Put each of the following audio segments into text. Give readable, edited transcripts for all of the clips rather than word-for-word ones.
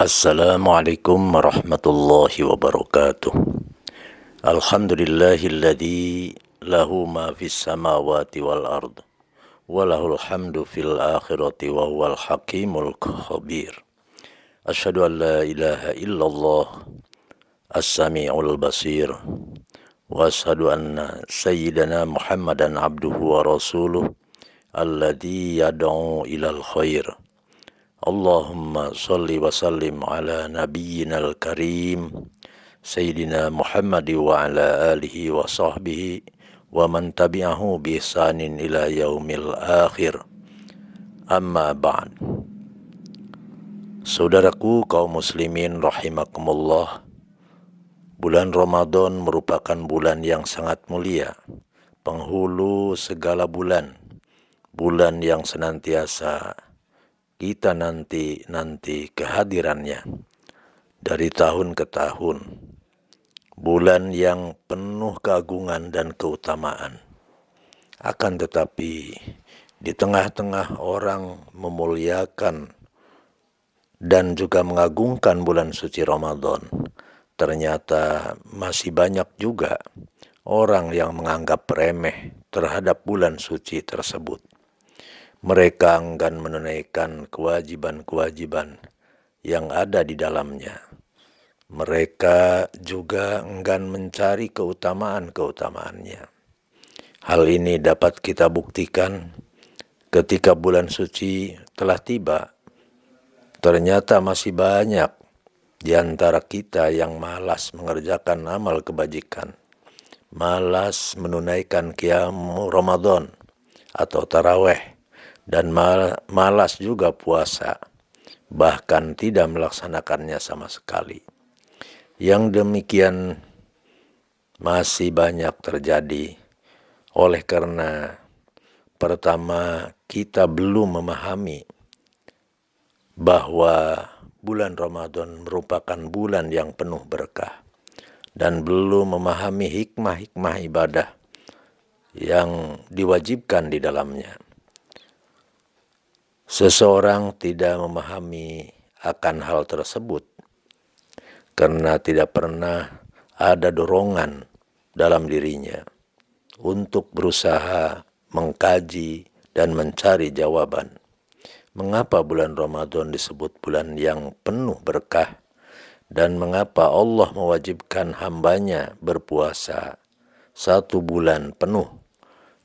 Assalamualaikum warahmatullahi wabarakatuh. Alhamdulillahilladzi lahu ma fis samawati wal ard wa lahul hamdu fil akhirati wa huwal hakimul khabir. Asyhadu an la ilaha illallah as-sami'ul basir wa asyhadu anna sayyidana Muhammadan abduhu wa rasuluh alladzi yad'u ilal khair. Allahumma salli wa sallim ala nabiyyinal karim Sayyidina Muhammad wa ala alihi wa sahbihi wa man tabi'ahu bi ihsanin ila yaumil akhir. Amma ba'd. Saudaraku kaum muslimin rahimakumullah, bulan Ramadan merupakan bulan yang sangat mulia, penghulu segala bulan, bulan yang senantiasa kita nanti kehadirannya dari tahun ke tahun, bulan yang penuh keagungan dan keutamaan. Akan tetapi di tengah-tengah orang memuliakan dan juga mengagungkan bulan suci Ramadan, ternyata masih banyak juga orang yang menganggap remeh terhadap bulan suci tersebut. Mereka enggan menunaikan kewajiban-kewajiban yang ada di dalamnya. Mereka juga enggan mencari keutamaan-keutamaannya. Hal ini dapat kita buktikan ketika bulan suci telah tiba. Ternyata masih banyak di antara kita yang malas mengerjakan amal kebajikan, malas menunaikan qiyam Ramadan atau taraweh, dan malas juga puasa, bahkan tidak melaksanakannya sama sekali. Yang demikian masih banyak terjadi oleh karena pertama, kita belum memahami bahwa bulan Ramadan merupakan bulan yang penuh berkah, dan belum memahami hikmah-hikmah ibadah yang diwajibkan di dalamnya. Seseorang tidak memahami akan hal tersebut karena tidak pernah ada dorongan dalam dirinya untuk berusaha mengkaji dan mencari jawaban. Mengapa bulan Ramadan disebut bulan yang penuh berkah, dan mengapa Allah mewajibkan hambanya berpuasa 1 bulan penuh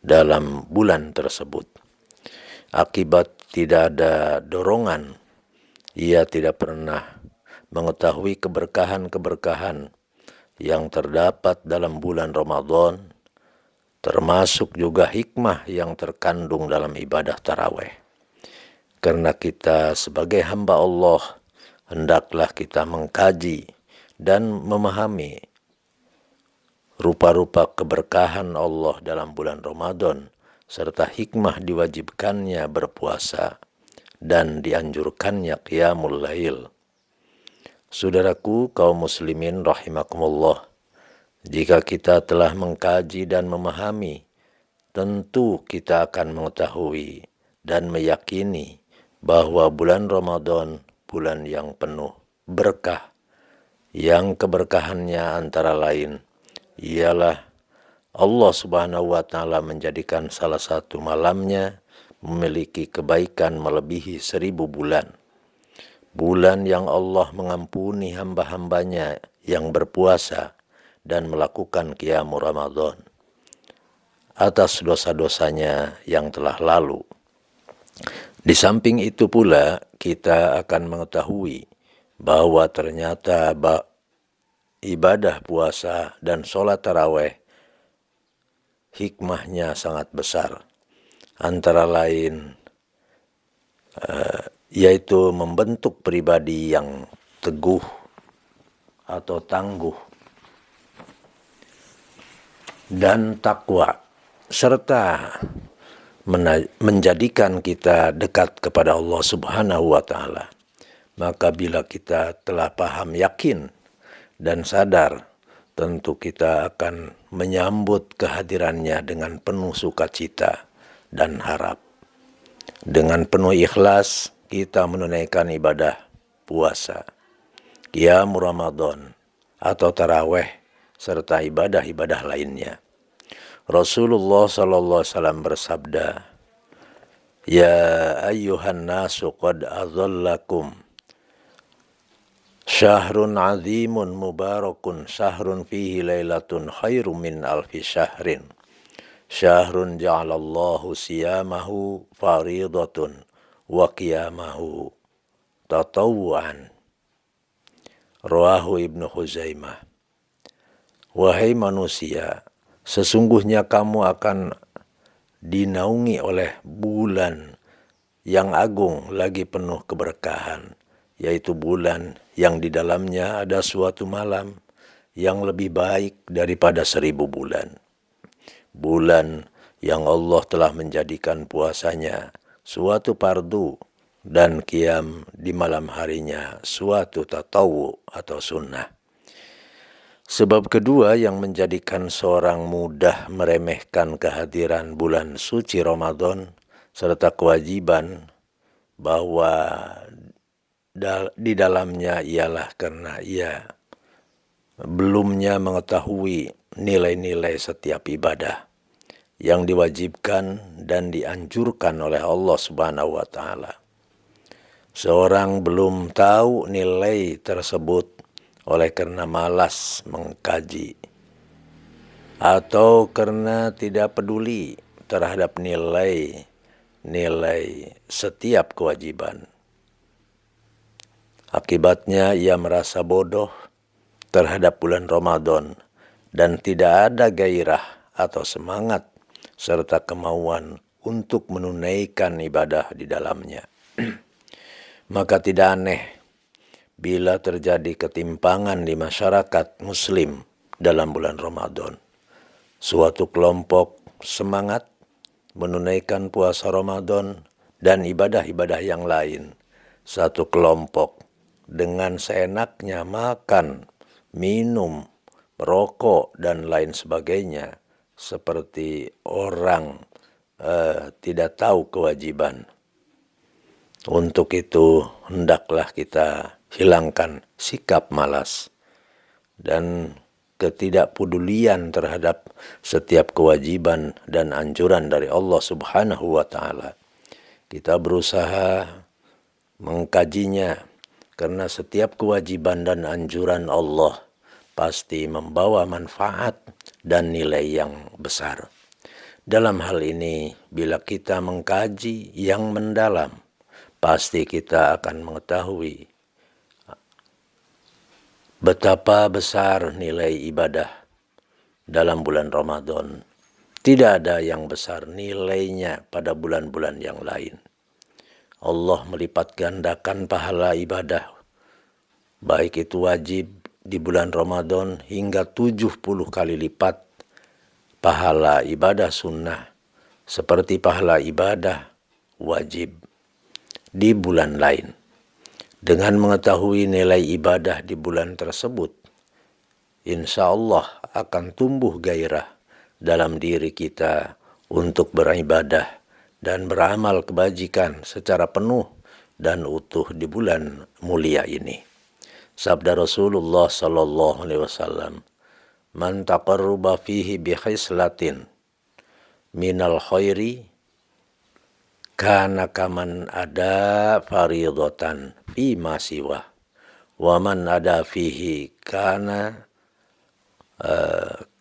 dalam bulan tersebut? Akibat tidak ada dorongan, ia tidak pernah mengetahui keberkahan-keberkahan yang terdapat dalam bulan Ramadan, termasuk juga hikmah yang terkandung dalam ibadah taraweh. Karena kita sebagai hamba Allah, hendaklah kita mengkaji dan memahami rupa-rupa keberkahan Allah dalam bulan Ramadan, serta hikmah diwajibkannya berpuasa dan dianjurkannya qiyamul lail. Saudaraku kaum muslimin rahimakumullah, jika kita telah mengkaji dan memahami, tentu kita akan mengetahui dan meyakini bahwa bulan Ramadan bulan yang penuh berkah, yang keberkahannya antara lain ialah Allah Subhanahu wa ta'ala menjadikan salah satu malamnya memiliki kebaikan melebihi 1000 bulan. Bulan yang Allah mengampuni hamba-hambanya yang berpuasa dan melakukan qiyam Ramadan atas dosa-dosanya yang telah lalu. Di samping itu pula kita akan mengetahui bahwa ternyata ibadah puasa dan sholat taraweh hikmahnya sangat besar, antara lain yaitu membentuk pribadi yang teguh atau tangguh dan takwa, serta menjadikan kita dekat kepada Allah Subhanahu wa ta'ala. Maka bila kita telah paham, yakin dan sadar, tentu kita akan menyambut kehadirannya dengan penuh sukacita dan harap. Dengan penuh ikhlas kita menunaikan ibadah puasa qiyam Ramadan atau taraweh serta ibadah-ibadah lainnya. Rasulullah sallallahu alaihi wasallam bersabda, "Ya ayyuhan nasu qad adhallakum syahrun azimun mubarakun syahrun fihi lailatun khairum min alfi syahrin. Syahrun ja'alallahu siyamahu faridatun wa qiyamahu tatawuan." Rawahu Ibnu Khuzaimah. Wahai manusia, sesungguhnya kamu akan dinaungi oleh bulan yang agung lagi penuh keberkahan, yaitu bulan yang di dalamnya ada suatu malam yang lebih baik daripada 1000 bulan. Bulan yang Allah telah menjadikan puasanya suatu fardu dan qiyam di malam harinya suatu tatawu atau sunnah. Sebab kedua yang menjadikan seorang mudah meremehkan kehadiran bulan suci Ramadan serta kewajiban bahwa di dalamnya ialah karena ia belumnya mengetahui nilai-nilai setiap ibadah yang diwajibkan dan dianjurkan oleh Allah Subhanahu wa taala. Seorang belum tahu nilai tersebut oleh karena malas mengkaji atau karena tidak peduli terhadap nilai setiap kewajiban. Akibatnya ia merasa bodoh terhadap bulan Ramadan dan tidak ada gairah atau semangat serta kemauan untuk menunaikan ibadah di dalamnya. Maka tidak aneh bila terjadi ketimpangan di masyarakat muslim dalam bulan Ramadan. Suatu kelompok semangat menunaikan puasa Ramadan dan ibadah-ibadah yang lain. Satu kelompok dengan seenaknya makan, minum, merokok, dan lain sebagainya. Seperti orang tidak tahu kewajiban. Untuk itu hendaklah kita hilangkan sikap malas dan ketidakpedulian terhadap setiap kewajiban dan anjuran dari Allah Subhanahu wa taala. Kita berusaha mengkajinya karena setiap kewajiban dan anjuran Allah pasti membawa manfaat dan nilai yang besar. Dalam hal ini, bila kita mengkaji yang mendalam, pasti kita akan mengetahui betapa besar nilai ibadah dalam bulan Ramadan. Tidak ada yang besar nilainya pada bulan-bulan yang lain. Allah melipat gandakan pahala ibadah, baik itu wajib di bulan Ramadan hingga 70 kali lipat pahala ibadah sunnah, seperti pahala ibadah wajib di bulan lain. Dengan mengetahui nilai ibadah di bulan tersebut, insya Allah akan tumbuh gairah dalam diri kita untuk beribadah dan beramal kebajikan secara penuh dan utuh di bulan mulia ini. Sabda Rasulullah sallallahu alaihi wasallam, "Man taqarruba fihi bi khislatin minal khairi kana kaman ada faridatan fi ma siwa wa man ada fihi kana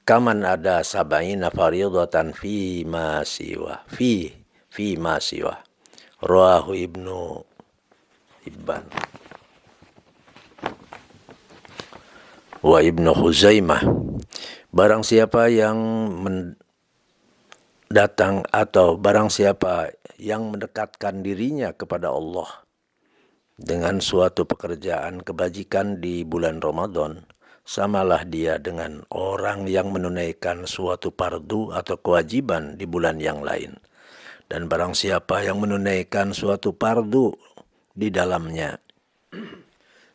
kaman ada sabaina faridatan fi ma siwa fi ma siwa." Rawahu Ibnu Hibban wa Ibnu Khuzaimah. Barang siapa yang datang atau barang siapa yang mendekatkan dirinya kepada Allah dengan suatu pekerjaan kebajikan di bulan Ramadan, samalah dia dengan orang yang menunaikan suatu fardu atau kewajiban di bulan yang lain. Dan barang siapa yang menunaikan suatu fardu di dalamnya,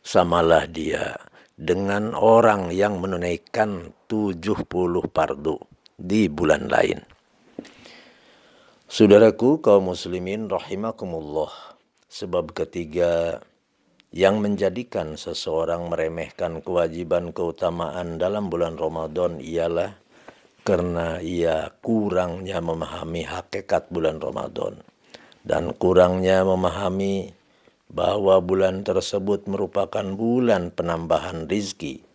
samalah dia dengan orang yang menunaikan 70 fardu di bulan lain. Saudaraku kaum muslimin rahimakumullah, sebab ketiga Yang menjadikan seseorang meremehkan kewajiban keutamaan dalam bulan Ramadan ialah karena ia kurangnya memahami hakikat bulan Ramadan dan kurangnya memahami bahwa bulan tersebut merupakan bulan penambahan rizki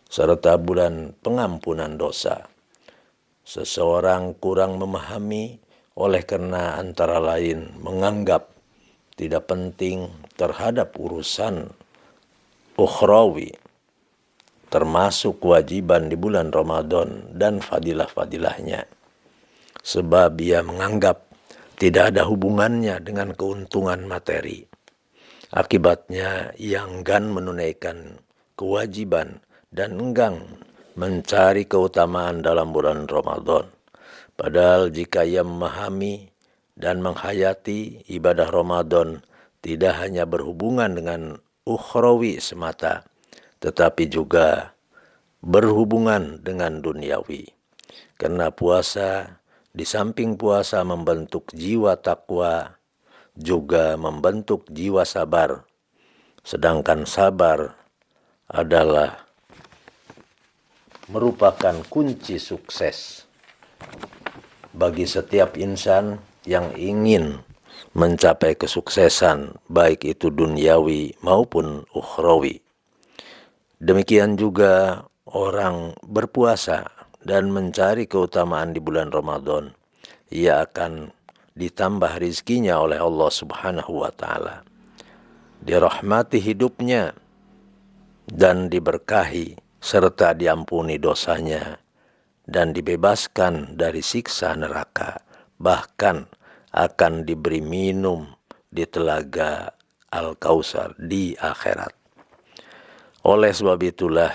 serta bulan pengampunan dosa. Seseorang kurang memahami oleh karena antara lain menganggap tidak penting terhadap urusan ukhrawi, termasuk kewajiban di bulan Ramadan dan fadilah-fadilahnya. Sebab ia menganggap tidak ada hubungannya dengan keuntungan materi. Akibatnya ia enggan menunaikan kewajiban dan enggan mencari keutamaan dalam bulan Ramadan. Padahal jika ia memahami dan menghayati ibadah Ramadan tidak hanya berhubungan dengan ukhrawi semata, tetapi juga berhubungan dengan duniawi. Karena puasa, di samping puasa membentuk jiwa takwa, juga membentuk jiwa sabar. Sedangkan sabar adalah merupakan kunci sukses bagi setiap insan yang ingin mencapai kesuksesan, baik itu duniawi maupun ukhrawi. Demikian juga orang berpuasa dan mencari keutamaan di bulan Ramadan, ia akan ditambah rizkinya oleh Allah Subhanahu wa Ta'ala, dirahmati hidupnya dan diberkahi serta diampuni dosanya dan dibebaskan dari siksa neraka, bahkan akan diberi minum di telaga Al-Kautsar di akhirat. Oleh sebab itulah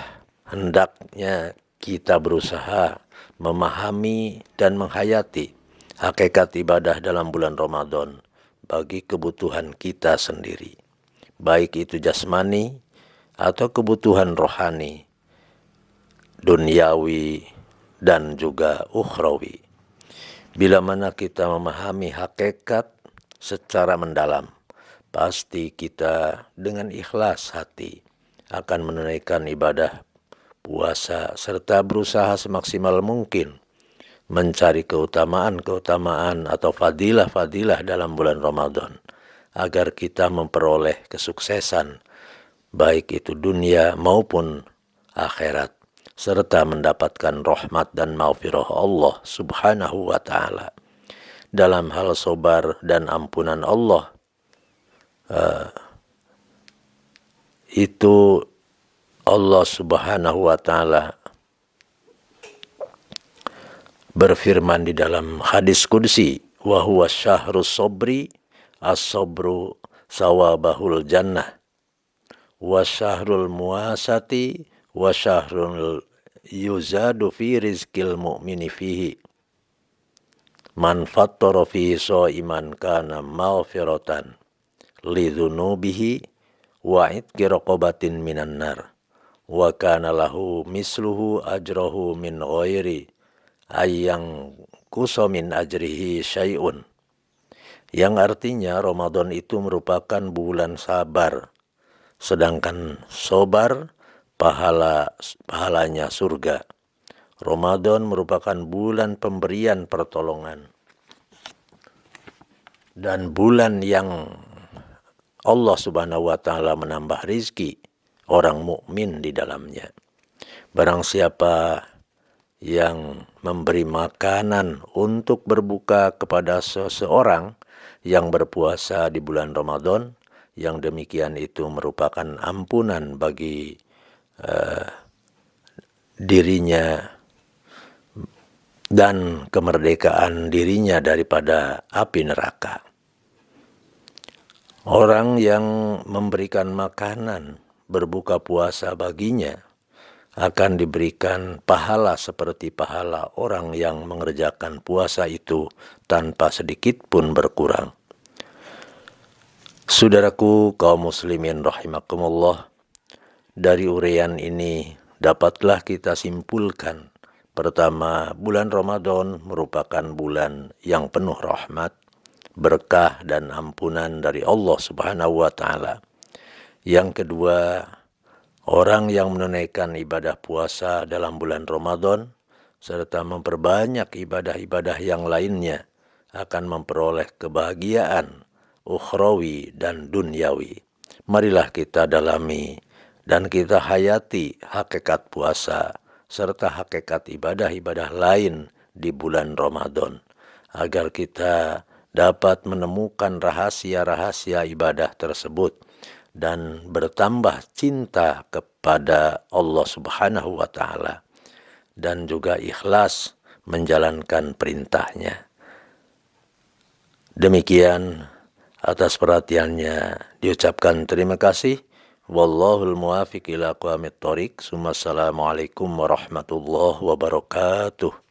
hendaknya kita berusaha memahami dan menghayati hakikat ibadah dalam bulan Ramadan bagi kebutuhan kita sendiri, baik itu jasmani atau kebutuhan rohani, duniawi dan juga ukhrawi. Bila mana kita memahami hakikat secara mendalam, pasti kita dengan ikhlas hati akan menunaikan ibadah puasa serta berusaha semaksimal mungkin mencari keutamaan-keutamaan atau fadilah-fadilah dalam bulan Ramadan agar kita memperoleh kesuksesan baik itu dunia maupun akhirat, serta mendapatkan rahmat dan maghfirah Allah Subhanahu wa Ta'ala. Dalam hal sabar dan ampunan Allah, itu Allah Subhanahu wa Ta'ala berfirman di dalam hadis qudsi, wa huwa syahrus sabri as-sabru sawabahul jannah wa syahrul muasati wa syahrul yuzadu fi rizqil mu'mini fihi man fattara fihi sha'iman kana maghfiratan lidzunubihi wa itqi raqabatin minan nar wa kana lahu misluhu ajrahu min ghairi ayyang kusamin ajrihi syai'un. Yang artinya Ramadan itu merupakan bulan sabar, sedangkan sabar pahalanya surga. Ramadan merupakan bulan pemberian pertolongan dan bulan yang Allah Subhanahu wa Ta'ala menambah rizki orang mukmin di dalamnya. Barang siapa yang memberi makanan untuk berbuka kepada seseorang yang berpuasa di bulan Ramadan, yang demikian itu merupakan ampunan bagi dirinya dan kemerdekaan dirinya daripada api neraka. Orang yang memberikan makanan berbuka puasa baginya akan diberikan pahala seperti pahala orang yang mengerjakan puasa itu tanpa sedikit pun berkurang. Saudaraku kaum muslimin rahimakumullah, dari uraian ini dapatlah kita simpulkan, pertama, bulan Ramadan merupakan bulan yang penuh rahmat, berkah dan ampunan dari Allah Subhanahu wa Ta'ala. Yang kedua, orang yang menunaikan ibadah puasa dalam bulan Ramadan serta memperbanyak ibadah-ibadah yang lainnya akan memperoleh kebahagiaan ukhrawi dan dunyawi. Marilah kita dalami dan kita hayati hakikat puasa serta hakikat ibadah-ibadah lain di bulan Ramadan agar kita dapat menemukan rahasia-rahasia ibadah tersebut dan bertambah cinta kepada Allah Subhanahu wa Ta'ala dan juga ikhlas menjalankan perintahnya. Demikian, atas perhatiannya diucapkan terima kasih. Wallahul muwafiq ila aqwamit thoriq. Assalamualaikum warahmatullahi wabarakatuh.